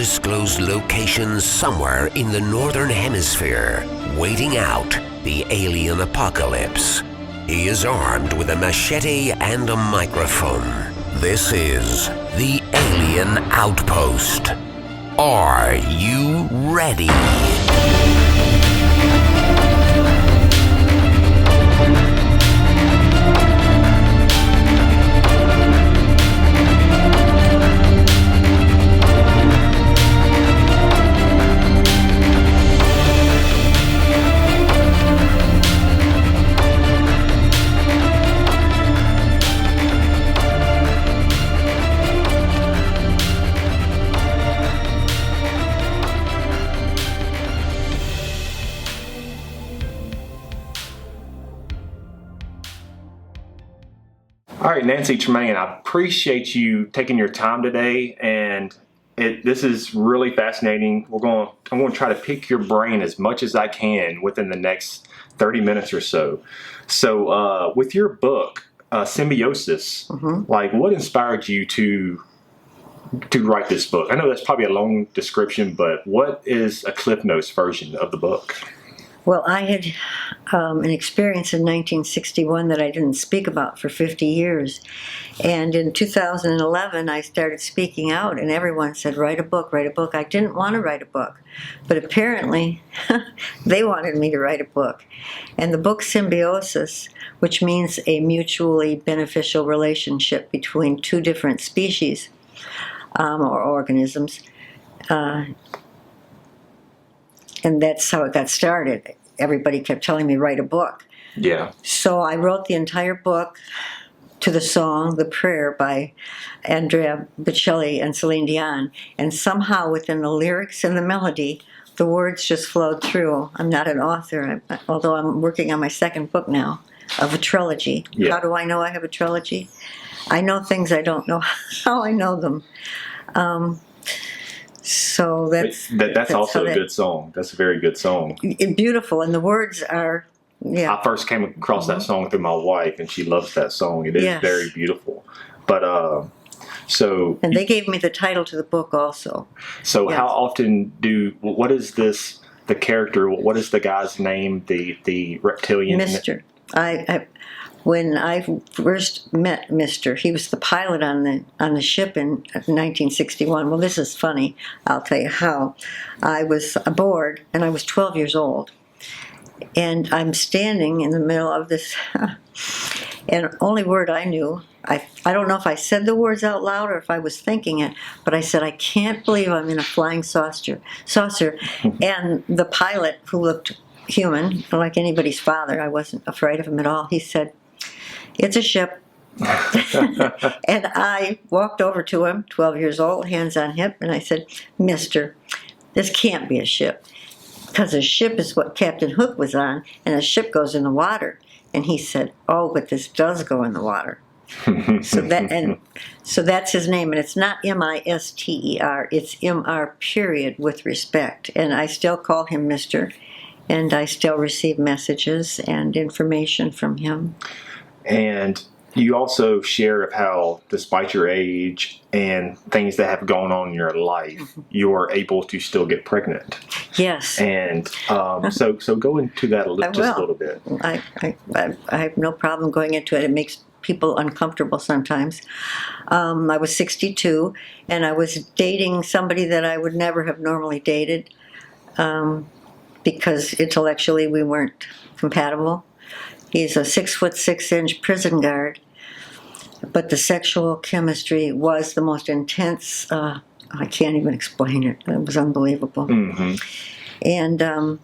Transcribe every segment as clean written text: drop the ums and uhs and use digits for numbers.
undisclosed location somewhere in the northern hemisphere, waiting out the alien apocalypse. He is armed with a machete and a microphone. This is the Alien Outpost. Are you ready? All right, Nancy Tremaine, I appreciate you taking your time today, and this is really fascinating. I'm going to try to pick your brain as much as I can within the next 30 minutes or so. So, with your book, Symbiosis, like what inspired you to write this book? I know that's probably a long description, but what is a Cliff Notes version of the book? Well, I had an experience in 1961 that I didn't speak about for 50 years. And in 2011, I started speaking out, and everyone said, write a book, write a book. I didn't want to write a book, but apparently they wanted me to write a book. And the book Symbiosis, which means a mutually beneficial relationship between two different species or organisms, and that's how it got started. Everybody kept telling me, write a book. Yeah. So I wrote the entire book to the song, The Prayer, by Andrea Bocelli and Celine Dion. And somehow within the lyrics and the melody, the words just flowed through. I'm not an author, although I'm working on my second book now of a trilogy. Yeah. How do I know I have a trilogy? I know things I don't know how I know them. So that's also a good song. That's a very good song. Beautiful, and the words are, yeah. I first came across that song through my wife, and she loves that song. It is very beautiful. But and they gave me the title to the book also. So how often what is this? The character? What is the guy's name? The reptilian? Mr. When I first met Mr., he was the pilot on the ship in 1961. Well, this is funny. I'll tell you how. I was aboard, and I was 12 years old. And I'm standing in the middle of this, and only word I knew, I don't know if I said the words out loud or if I was thinking it, but I said, I can't believe I'm in a flying saucer. And the pilot, who looked human, like anybody's father, I wasn't afraid of him at all, he said, it's a ship. And I walked over to him, 12 years old, hands on hip, and I said, Mister, this can't be a ship. Because a ship is what Captain Hook was on, and a ship goes in the water. And he said, oh, but this does go in the water. So that's his name, and it's not M-I-S-T-E-R, it's M-R period with respect. And I still call him Mister, and I still receive messages and information from him. And you also share of how, despite your age and things that have gone on in your life, you're able to still get pregnant. Yes. And so go into that just a little bit. I have no problem going into it. It makes people uncomfortable sometimes. I was 62, and I was dating somebody that I would never have normally dated because intellectually we weren't compatible. He's a 6'6" prison guard, but the sexual chemistry was the most intense. I can't even explain it. It was unbelievable. Mm-hmm. And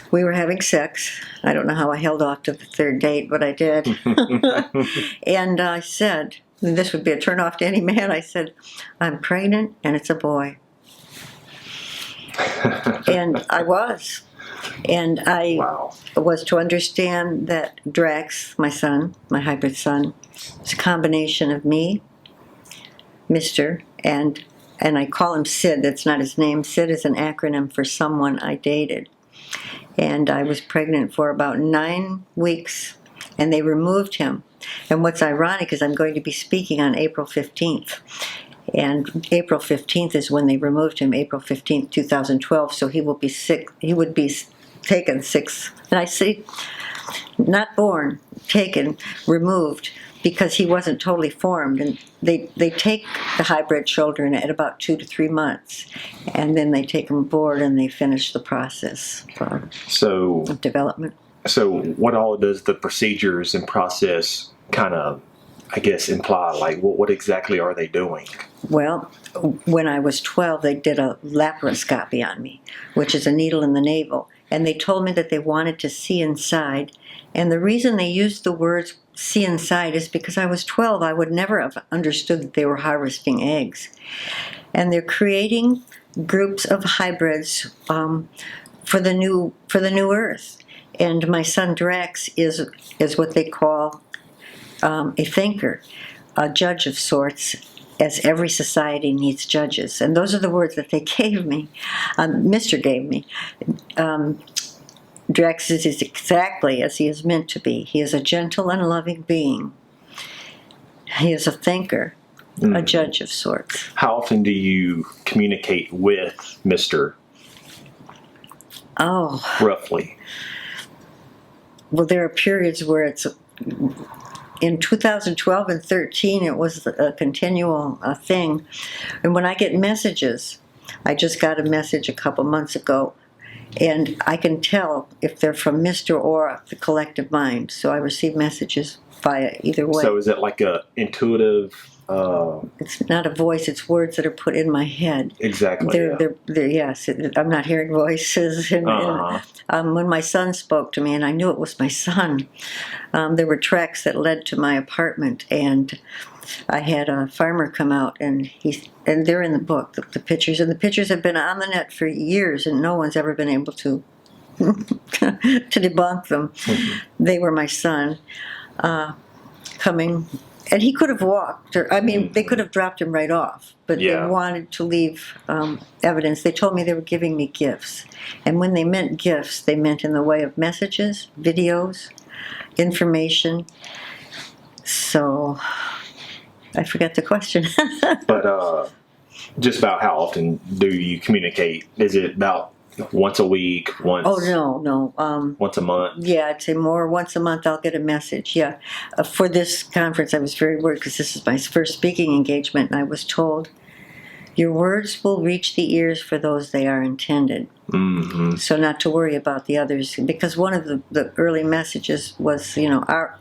we were having sex. I don't know how I held off to the third date, but I did. And I said, and this would be a turnoff to any man, I said, I'm pregnant and it's a boy. And I was. And I was to understand that Drax, my son, my hybrid son, is a combination of me, Mr., and I call him Sid. That's not his name. Sid is an acronym for someone I dated. And I was pregnant for about 9 weeks, and they removed him. And what's ironic is I'm going to be speaking on April 15th. And April 15th is when they removed him, April 15th, 2012, so he will be sick. He would be taken 6, and I say, not born, taken, removed, because he wasn't totally formed. And they take the hybrid children at about 2 to 3 months, and then they take them aboard and they finish the process of development. So what all does the procedures and process kind of, I guess, imply? Like, what exactly are they doing? Well, when I was 12, they did a laparoscopy on me, which is a needle in the navel. And they told me that they wanted to see inside. And the reason they used the words see inside is because I was 12. I would never have understood that they were harvesting eggs. And they're creating groups of hybrids for the new Earth. And my son Drax is what they call a thinker, a judge of sorts, as every society needs judges. And those are the words that they gave me, Mr. gave me. Drax is exactly as he is meant to be. He is a gentle and loving being. He is a thinker, a judge of sorts. How often do you communicate with Mr.? Oh. Roughly. Well, there are periods where it's... In 2012 and 13, it was a continual thing. And when I get messages, I just got a message a couple months ago, and I can tell if they're from Mr. or the collective mind. So I receive messages via either way. So is it like a intuitive... It's not a voice, it's words that are put in my head. Exactly. They're yes, I'm not hearing voices. And when my son spoke to me, and I knew it was my son, there were tracks that led to my apartment, and I had a farmer come out, and they're in the book, the pictures, and the pictures have been on the net for years, and no one's ever been able to to debunk them. Mm-hmm. They were my son coming. And he could have walked, or they could have dropped him right off, but they wanted to leave evidence. They told me they were giving me gifts. And when they meant gifts, they meant in the way of messages, videos, information. So, I forgot the question. But just about how often do you communicate? Is it about once a week? Once? Oh, no. Once a month? Yeah, I'd say more. Once a month I'll get a message, yeah. For this conference I was very worried because this is my first speaking engagement, and I was told, your words will reach the ears for those they are intended. Mm-hmm. So not to worry about the others, because one of the early messages was, our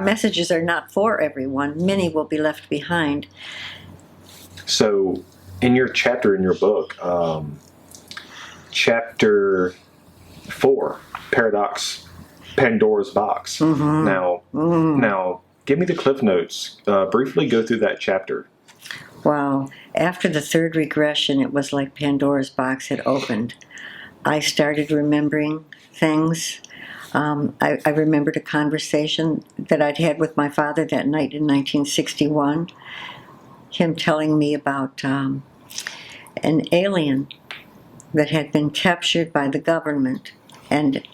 messages are not for everyone. Many will be left behind. So in your chapter in your book, Chapter 4, Paradox, Pandora's Box. Mm-hmm. Now, give me the Cliff Notes. Briefly go through that chapter. Wow. After the third regression, it was like Pandora's box had opened. I started remembering things. I remembered a conversation that I'd had with my father that night in 1961. Him telling me about an alien that had been captured by the government and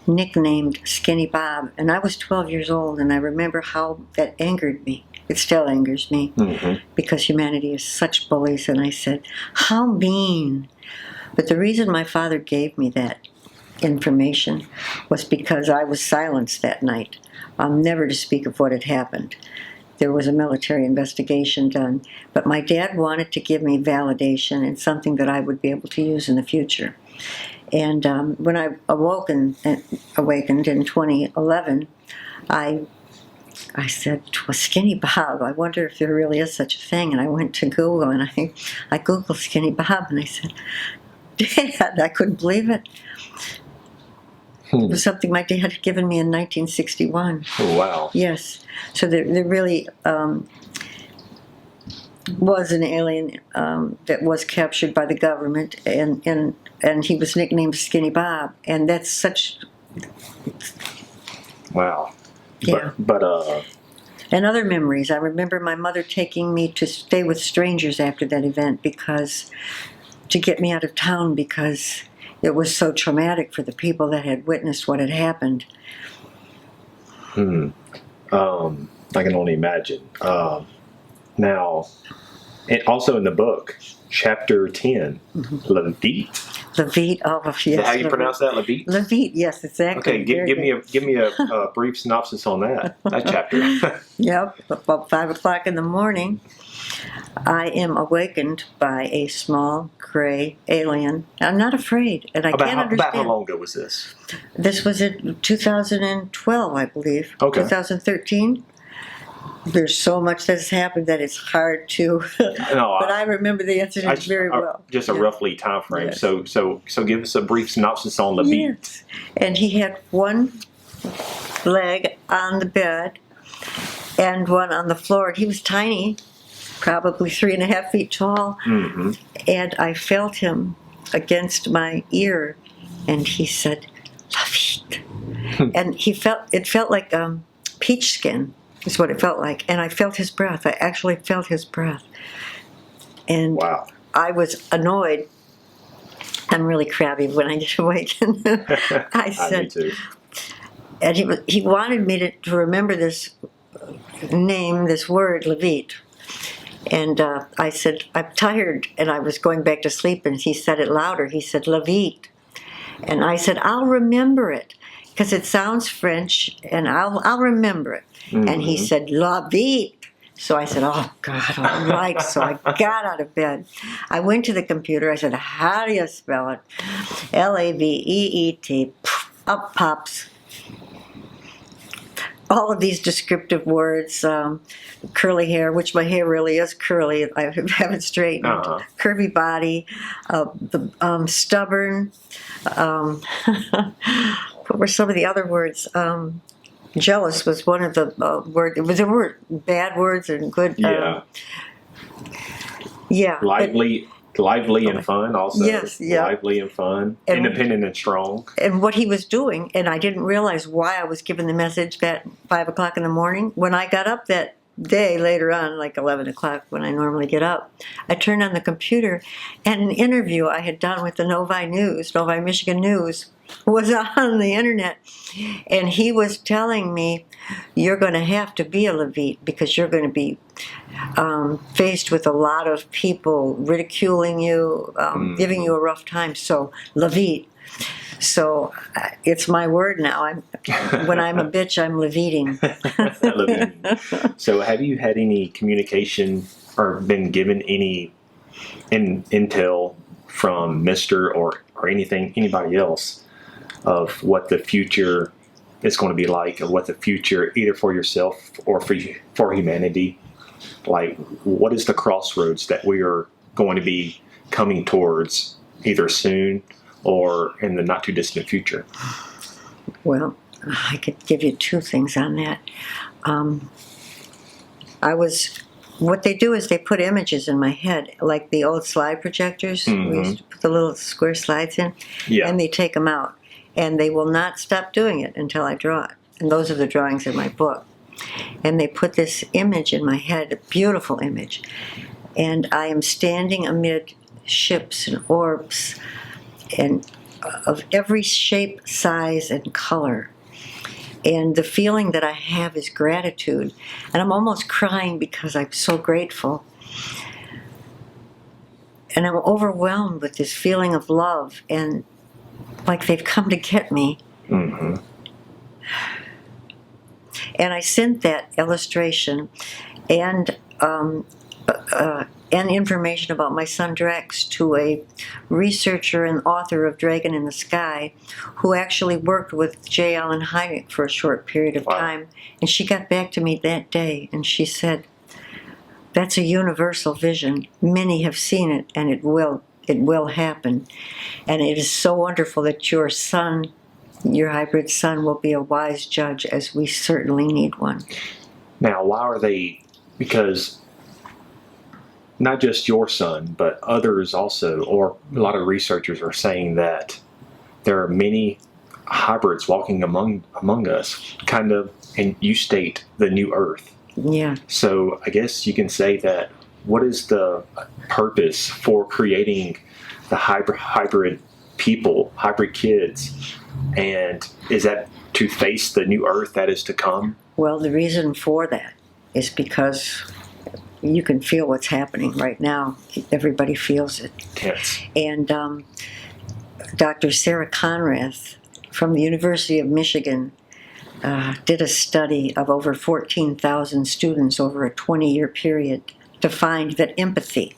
nicknamed Skinny Bob. And I was 12 years old, and I remember how that angered me. It still angers me, because humanity is such bullies. And I said, how mean. But the reason my father gave me that information was because I was silenced that night, never to speak of what had happened. There was a military investigation done, but my dad wanted to give me validation and something that I would be able to use in the future. And when I awakened in 2011, I said, "Was Skinny Bob? I wonder if there really is such a thing." And I went to Google, and I Googled Skinny Bob, and I said, "Dad, I couldn't believe it." It was something my dad had given me in 1961. Oh, wow. Yes. So there really was an alien that was captured by the government, and he was nicknamed Skinny Bob. And that's such... Wow. Yeah. But and other memories. I remember my mother taking me to stay with strangers after that event to get me out of town, because it was so traumatic for the people that had witnessed what had happened. I can only imagine. Now, And also in the book, chapter 10, Levite. Levite, oh yes. Is that how you pronounce that, Levite? Levite, yes, exactly. Okay, give me a brief synopsis on that chapter. Yep, about 5 o'clock in the morning, I am awakened by a small gray alien. I'm not afraid, and I can't understand. About how long ago was this? This was in 2012, I believe. Okay. 2013. There's so much that's happened that it's hard to. But I remember the incident very well. Just a roughly time frame. Yes. So give us a brief synopsis on Levite. Yes. And he had one leg on the bed and one on the floor. He was tiny, probably 3.5 feet tall. Mm-hmm. And I felt him against my ear, and he said, "Levite." And it felt like peach skin. Is what it felt like. And I felt his breath. I actually felt his breath. And wow. I was annoyed. I'm really crabby when I get awakened. I said, me too. And he wanted me to remember this name, this word, Levite. And I said, I'm tired. And I was going back to sleep, and he said it louder. He said, Levite. And I said, I'll remember it, because it sounds French, and I'll remember it. Mm-hmm. And he said, Levite. So I said, oh, God, all right. So I got out of bed. I went to the computer. I said, how do you spell it? Laveet. Up pops all of these descriptive words. Curly hair, which my hair really is curly. I have it straightened. Uh-huh. Curvy body. Stubborn. What were some of the other words? Jealous was one of the words. There were bad words and good. Yeah. Yeah. Lively and fun also. Yes, yeah. Lively and fun. And independent and strong. And what he was doing, and I didn't realize why I was given the message at 5 o'clock in the morning. When I got up that day later on, like 11 o'clock when I normally get up, I turned on the computer, and an interview I had done with the Novi Michigan News, was on the internet. And he was telling me, you're going to have to be a Levite, because you're going to be faced with a lot of people ridiculing you, giving you a rough time. So, Levite. So, it's my word now. When I'm a bitch, I'm Leviting. So, have you had any communication or been given any intel from Mr. or anybody else of what the future is going to be like, or what the future, either for yourself or for humanity? Like, what is the crossroads that we are going to be coming towards, either soon or in the not too distant future? Well, I could give you two things on that. What they do is they put images in my head, like the old slide projectors. Mm-hmm. We used to put the little square slides in, and they take them out. And they will not stop doing it until I draw it. And those are the drawings in my book. And they put this image in my head, a beautiful image. And I am standing amid ships and orbs, and of every shape, size, and color. And the feeling that I have is gratitude. And I'm almost crying because I'm so grateful. And I'm overwhelmed with this feeling of love, and like they've come to get me. Mm-hmm. And I sent that illustration and information about my son Drax to a researcher and author of Dragon in the Sky, who actually worked with J. Allen Hynek for a short period of time. And she got back to me that day, and she said, that's a universal vision. Many have seen it, and it will happen. And it is so wonderful that your son, your hybrid son, will be a wise judge, as we certainly need one. Now, why are they? Because not just your son, but others also, or a lot of researchers are saying that there are many hybrids walking among us, kind of, and you state the new Earth. Yeah. So I guess you can say that, what is the purpose for creating the hybrid people, hybrid kids? And is that to face the new Earth that is to come? Well, the reason for that is because you can feel what's happening right now. Everybody feels it. Tense. And Dr. Sarah Conrath from the University of Michigan did a study of over 14,000 students over a 20-year period to find that empathy,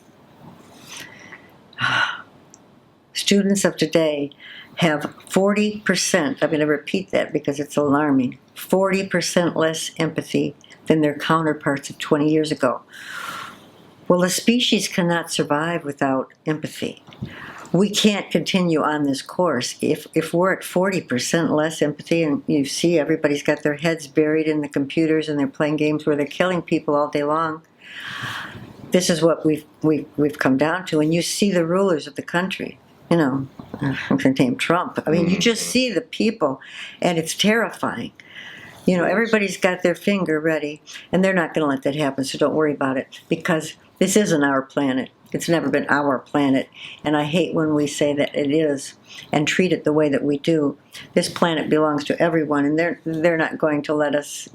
students of today have 40%, I'm going to repeat that because it's alarming, 40% less empathy than their counterparts of 20 years ago. Well, the species cannot survive without empathy. We can't continue on this course. If we're at 40% less empathy, and you see everybody's got their heads buried in the computers and they're playing games where they're killing people all day long, this is what we've come down to. And you see the rulers of the country, you know, I'm going to name Trump. I mean, you just see the people, and it's terrifying. You know, everybody's got their finger ready, and they're not going to let that happen, so don't worry about it, because this isn't our planet. It's never been our planet, and I hate when we say that it is and treat it the way that we do. This planet belongs to everyone, and they're not going to let us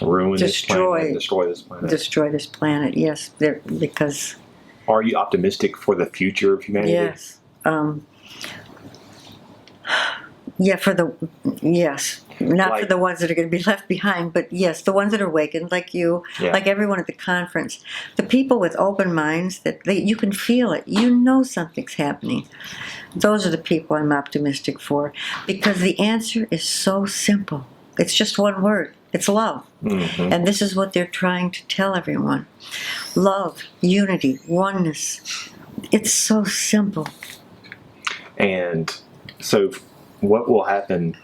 Ruin this planet, destroy this planet. Destroy this planet, yes, because... Are you optimistic for the future of humanity? Yes. Yes. Not for the ones that are going to be left behind, but yes, the ones that are awakened, like you, like everyone at the conference. The people with open minds, you can feel it. You know something's happening. Those are the people I'm optimistic for, because the answer is so simple. It's just one word. It's love. Mm-hmm. And this is what they're trying to tell everyone. Love, unity, oneness. It's so simple. And so what will happen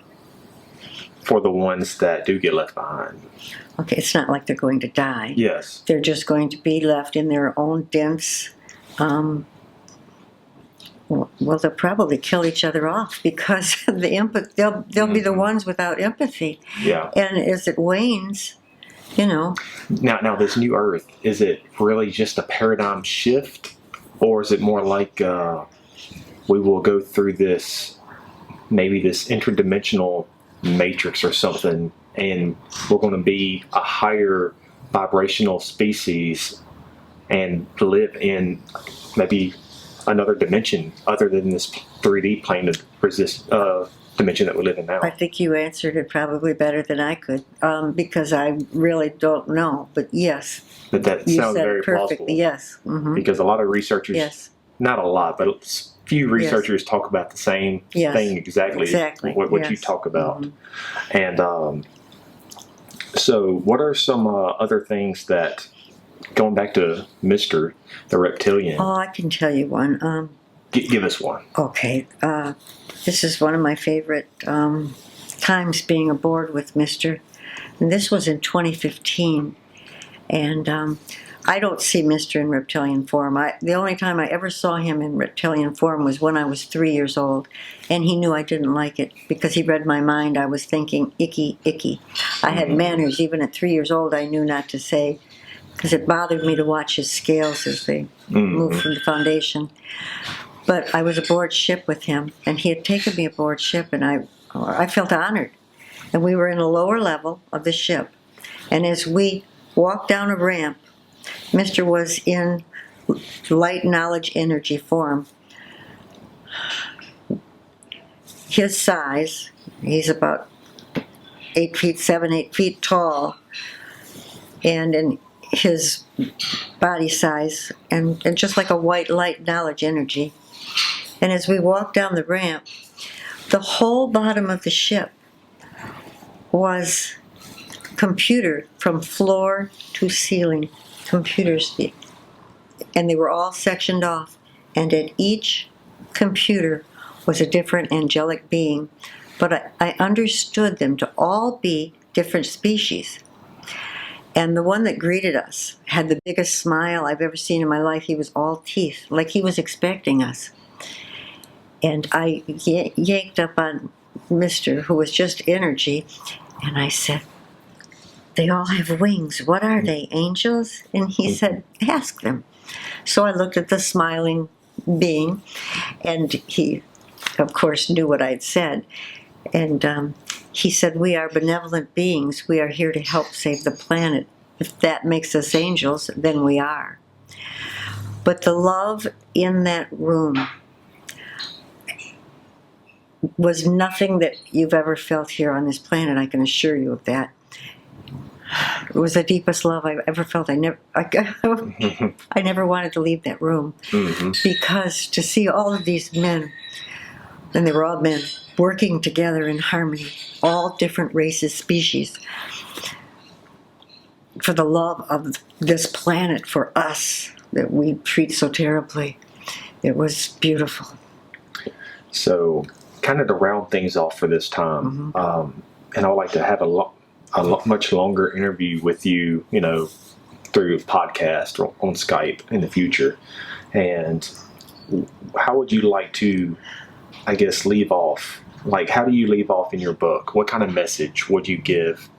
for the ones that do get left behind? Okay, it's not like they're going to die. Yes. They're just going to be left in their own dense... well, they'll probably kill each other off, because they'll be the ones without empathy. Yeah. And as it wanes, you know... Now this new Earth, is it really just a paradigm shift? Or is it more like we will go through this, maybe this interdimensional matrix or something, and we're going to be a higher vibrational species and live in maybe another dimension other than this 3D plane of dimension that we live in now? I think you answered it probably better than I could, because I really don't know. But yes, but that sounds very plausible. Yes, mm-hmm. Because a lot of researchers, not a lot, but few researchers talk about the same thing exactly what you talk about. Mm-hmm. And so, what are some other things that, going back to Mr. the Reptilian? Oh, I can tell you one. Give us one. Okay. This is one of my favorite times being aboard with Mr. And this was in 2015. And I don't see Mr. in reptilian form. The only time I ever saw him in reptilian form was when I was 3 years old. And he knew I didn't like it, because he read my mind. I was thinking, icky, icky. I had manners. Even at 3 years old, I knew not to say, because it bothered me to watch his scales as they moved from the foundation. But I was aboard ship with him, and he had taken me aboard ship, and I felt honored. And we were in a lower level of the ship. And as we walked down a ramp, Mr. was in light knowledge energy form. His size, he's about 8 feet tall, and in his body size, and just like a white light knowledge energy. And as we walked down the ramp, the whole bottom of the ship was computer from floor to ceiling, computers, and they were all sectioned off, and at each computer was a different angelic being, but I understood them to all be different species. And the one that greeted us had the biggest smile I've ever seen in my life. He was all teeth, like he was expecting us. And I yanked up on Mr., who was just energy, and I said, "They all have wings. What are they, angels?" And he said, "Ask them." So I looked at the smiling being, and he, of course, knew what I'd said. And he said, "We are benevolent beings. We are here to help save the planet." if that makes us angels, then we are. But the love in that room was nothing that you've ever felt here on this planet, I can assure you of that. It was the deepest love I've ever felt. I never wanted to leave that room, because to see all of these men, and they were all men, working together in harmony, all different races, species, for the love of this planet, for us, that we treat so terribly. It was beautiful. So, kind of to round things off for this time, and I would like to have a much longer interview with you, through podcast or on Skype in the future. And how would you like to, I guess, leave off? Like, how do you leave off in your book? What kind of message would you give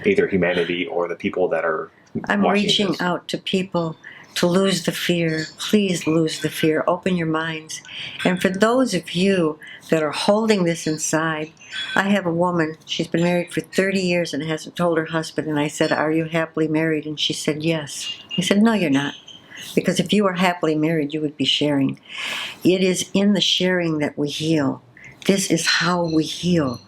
either humanity or the people that are I'm watching reaching this? out to people to lose the fear. Please lose the fear. Open your minds. And for those of you that are holding this inside, I have a woman, she's been married for 30 years and hasn't told her husband. And I said, "Are you happily married?" And she said, "Yes." I said, "No, you're not. Because if you were happily married, you would be sharing." It is in the sharing that we heal. This is how we heal.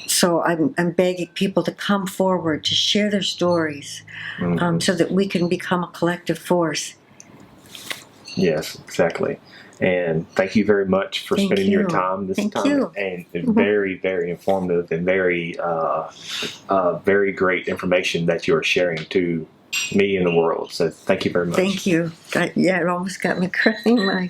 So I'm begging people to come forward, to share their stories, so that we can become a collective force. Yes, exactly. And thank you very much for spending your time this Thank time. you. And very, very informative and very, very great information that you're sharing to me and the world. So thank you very much. Thank you. Yeah, it almost got me crying when I